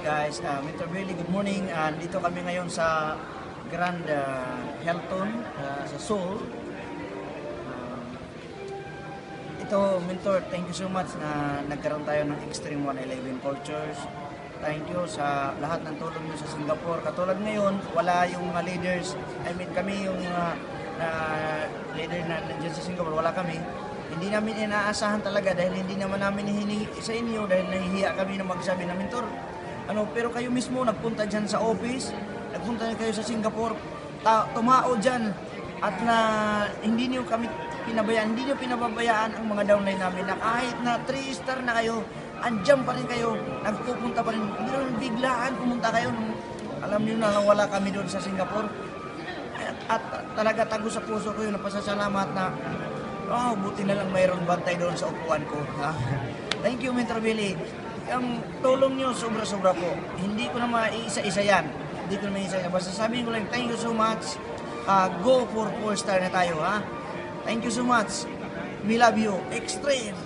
guys, Mentor Billy, good morning. Dito kami ngayon sa Grand Hilton sa Seoul. Ito, Mentor, thank you so much na nagkaroon tayo ng Extreme 111 Cultures. Thank you sa lahat ng tulong nyo sa Singapore. Katulad ngayon, wala yung mga leaders. I mean, kami yung leader na nandiyan sa Singapore, wala kami. Hindi namin inaasahan talaga dahil hindi naman namin hihingi sa inyo dahil nahihiya kami na magsabi na, Mentor, pero kayo mismo nagpunta dyan sa office, nagpunta kayo sa Singapore, tumao dyan at na hindi niyo kami pinabayaan, hindi niyo pinababayaan ang mga downline namin na kahit na 3 star na kayo, andyan pa rin kayo, nagpupunta pa rin, pero biglaan pumunta kayo nung alam niyo na wala kami doon sa Singapore. At talaga tago sa puso ko yun, napasasalamat na buti na lang mayroong bantay doon sa upuan ko. Thank you, Mentor Billy. Ang tulong nyo, sobra-sobra po. Hindi ko na maiisa-isa yan. Hindi ko na maiisa-isa. Basta sabihin ko lang, thank you so much. Go for 4 star na tayo, ha? Thank you so much. We love you. Extreme.